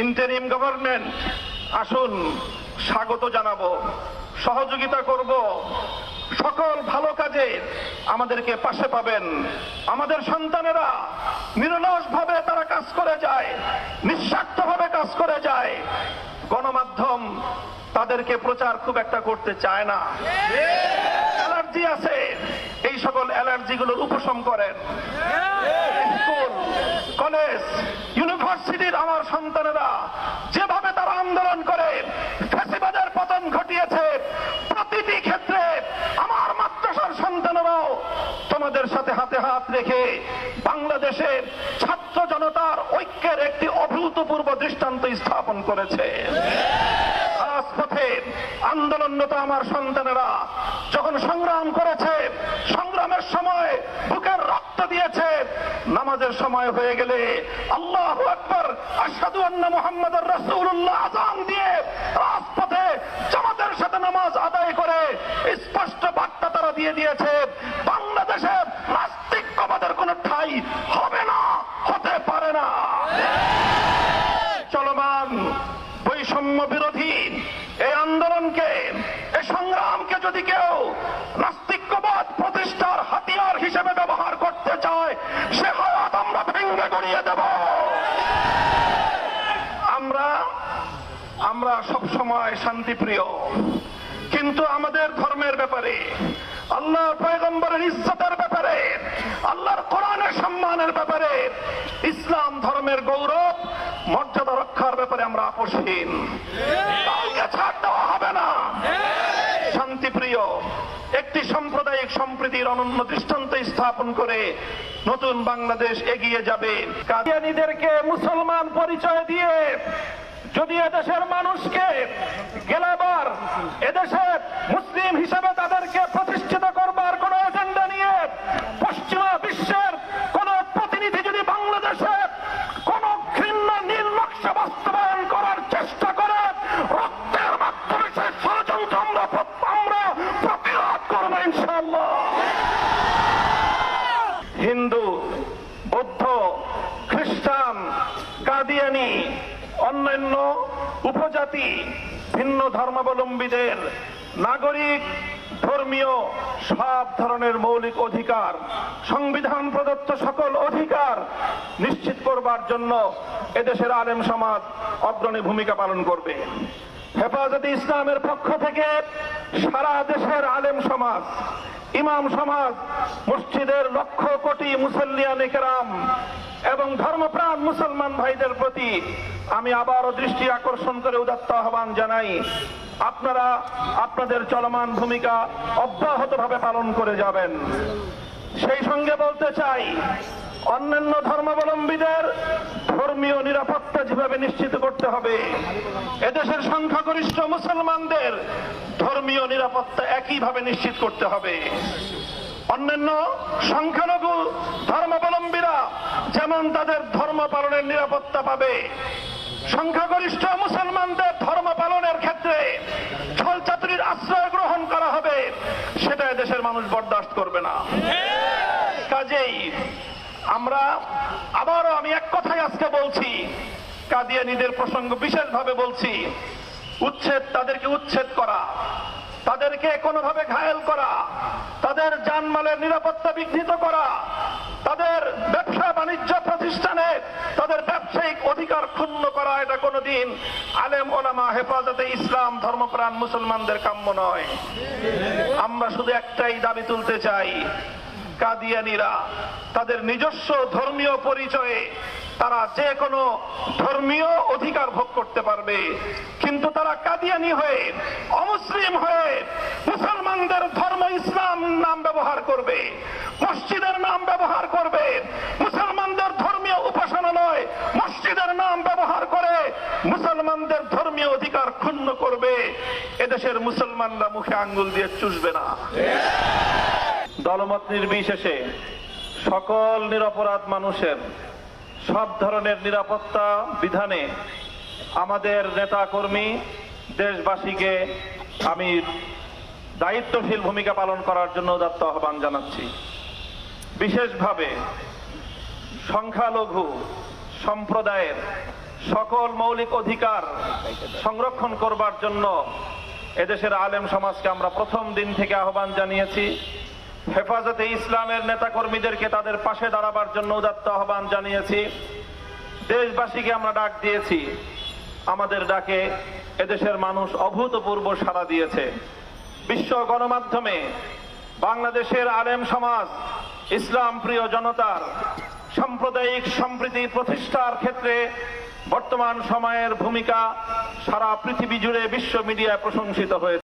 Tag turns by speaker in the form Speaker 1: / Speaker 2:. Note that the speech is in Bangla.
Speaker 1: ইন্টারিম গভর্নমেন্ট, আসুন স্বাগত জানাবো, সহযোগিতা করব, সকল ভালো কাজে আমাদেরকে পাশে পাবেন। আমাদের সন্তানেরা নিরলসভাবে তারা কাজ করে যায়, নিঃস্বার্থভাবে কাজ করে যায়। গণমাধ্যম তাদেরকে প্রচার খুব একটা করতে চায় না, অ্যালার্জি আছে, এই সকল অ্যালার্জিগুলোর উপশম করেন। স্কুল, কলেজ, ইউনিভার্সিটির আমার সন্তানেরা যেভাবে তারা আন্দোলন করে ফ্যাসিবাদের পতন ঘটিয়েছে, প্রতিটি ক্ষেত্রে আমার মাদ্রাসার সন্তানেরাও তোমাদের সাথে হাতে হাত রেখে বাংলাদেশের ছাত্র জনতার ঐক্যের একটি অভূতপূর্ব দৃষ্টান্ত স্থাপন করেছে। রাজপথে আন্দোলনরত আমার সন্তানেরা যখন সংগ্রাম করেছে, সংগ্রামের সময় বুকের রক্ত দিয়েছে, নামাজের সময় হয়ে গেলে আল্লাহু আকবার, আশহাদু আন্না মুহাম্মাদুর রাসূলুল্লাহ আযান দিয়ে রাজপথে জামাতের সাথে নামাজ আদায় করে স্পষ্ট বার্তা তারা দিয়ে দিয়েছে, বাংলাদেশে নাস্তিকবাদের কোনো ঠাঁই হবে না, হতে পারে না। চলমান বৈষম্য বিরোধী এই আন্দোলনকে, এই সংগ্রামকে যদি কেউ নাস্তিকবাদ প্রতিষ্ঠার হাতিয়ার হিসেবে ব্যবহার করতে চায়, সে হাত আমরা ভেঙে গড়িয়ে দেব। আমরা সবসময় শান্তিপ্রিয়, কিন্তু আমাদের ধর্মের ব্যাপারে, আল্লাহর পয়গম্বরের ইজ্জতের ব্যাপারে, আল্লাহর কোরআনের সম্মানের ব্যাপারে, ইসলাম ধর্মের গৌরব মর্যাদা রক্ষার ব্যাপারে আমরা আপোষহীন। কাউকে ছাড় দেওয়া হবে না। শান্তিপ্রিয় একটি সাম্প্রদায়িক সম্প্রীতির অনন্য দৃষ্টান্ত স্থাপন করে নতুন বাংলাদেশ এগিয়ে যাবে। কাদিয়ানীদেরকে মুসলমান পরিচয় দিয়ে যদি এদেশের মানুষকে গেলাবার, এদেশে মুসলিম হিসেবে তাদেরকে প্রতিষ্ঠিত করবার কোন এজেন্ডা নিয়ে পশ্চিমা বিশ্বের কোন প্রতিনিধি যদি বাংলাদেশে কোন ঘৃণ্য নীল নকশা বাস্তবায়ন করার চেষ্টা করে, রক্তের মাধ্যমে সেই ষড়যন্ত্র আমরা প্রতিরোধ করবো ইনশাআল্লাহ। হিন্দু, বৌদ্ধ, খ্রিস্টান, কাদিয়ানী, অন্যান্য উপজাতি, ভিন্ন ধর্মাবলম্বীদের নাগরিক, ধর্মীয় সব ধরনের মৌলিক অধিকার, সংবিধান প্রদত্ত সকল অধিকার নিশ্চিত করবার জন্য এদেশের আলেম সমাজ অগ্রণী ভূমিকা পালন করবে। হেফাজতে ইসলামের পক্ষ থেকে সারা দেশের আলেম সমাজ, ইমাম সমাজ, মসজিদের লক্ষ কোটি মুসল্লিয়ানে কেরাম এবং ধর্মপ্রাণ মুসলমান ভাইদের প্রতি আমি আবারও দৃষ্টি আকর্ষণ করে উদাত্ত আহ্বান জানাই, আপনারা আপনাদের চলমান ভূমিকা অব্যাহতভাবে পালন করে যাবেন। সেই সঙ্গে বলতে চাই, অন্যান্য ধর্মাবলম্বীদের ধর্মীয় নিরাপত্তা যেভাবে নিশ্চিত করতে হবে, এদেশের সংখ্যাগরিষ্ঠ মুসলমানদের ধর্মীয় নিরাপত্তা একইভাবে নিশ্চিত করতে হবে। অন্যান্য সংখ্যালঘু ধর্মাবলম্বীরা যেমন তাদের ধর্ম পালনের নিরাপত্তা পাবে, সংখ্যাগরিষ্ঠ মুসলমানদের ধর্ম পালনের ক্ষেত্রে ছলচাতুরির আশ্রয় গ্রহণ করা হবে, সেটা দেশের মানুষ বরদাস্ত করবে না। কাজেই আমি এক কথাই আজকে বলছি, কাদিয়ানীদের প্রসঙ্গ বিশেষভাবে বলছি, তাদেরকে উচ্ছেদ করা, তাদেরকে কোনোভাবে ঘায়েল করা, তাদের জানমালের নিরাপত্তা বিঘ্নিত করা, তাদের ব্যবসা বাণিজ্য প্রতিষ্ঠানে তাদের ব্যবসায়িক অধিকার ক্ষুণ্ণ করা, এটা কোনোদিন আলেম ওলামা, হেফাজতে ইসলাম, ধর্মপ্রাণ মুসলমানদের কাম্য নয়। আমরা শুধু একটাই দাবি তুলতে চাই, কাদিয়ানীরা তাদের নিজস্ব ধর্মীয় পরিচয়ে তারা যে কোনো ধর্মীয় অধিকার ভোগ করতে পারবে, কিন্তু তারা কাদিয়ানী হয়ে, অমুসলিম হয়ে মুসলমানদের ধর্ম ইসলাম নাম ব্যবহার করবে, মসজিদের নাম ব্যবহার করবে, মুসলমানদের ধর্মীয় উপাসনালয় মসজিদের নাম ব্যবহার করে মুসলমানদের ধর্মীয় অধিকার ক্ষুণ্ণ করবে, এদেশের মুসলমানরা মুখে আঙ্গুল দিয়ে চুষবে না। দলমত নির্বিশেষে সকল নিরপরাধ মানুষের সব ধরনের নিরাপত্তা বিধানে আমাদের নেতা কর্মী দেশবাসীকে আমি দায়িত্বশীল ভূমিকা পালন করার জন্য উদাত্ত আহ্বান জানাচ্ছি। বিশেষভাবে সংখ্যালঘু সম্প্রদায়ের সকল মৌলিক অধিকার সংরক্ষণ করবার জন্য এদেশের আলেম সমাজকে আমরা প্রথম দিন থেকে আহ্বান জানিয়েছি। হেফাজতে ইসলামের নেতাকর্মীদেরকে তাদের পাশে দাঁড়াবার জন্য উদাত্ত আহ্বান জানিয়েছি। দেশবাসীকে আমরা ডাক দিয়েছি। আমাদের ডাকে এদেশের মানুষ অভূতপূর্ব সাড়া দিয়েছে। বিশ্ব গণমাধ্যমে বাংলাদেশের আলেম সমাজ, ইসলাম প্রিয় জনতার সাম্প্রদায়িক সম্প্রীতি প্রতিষ্ঠার ক্ষেত্রে বর্তমান সময়ের ভূমিকা সারা পৃথিবী জুড়ে বিশ্ব মিডিয়ায় প্রশংসিত হয়েছে।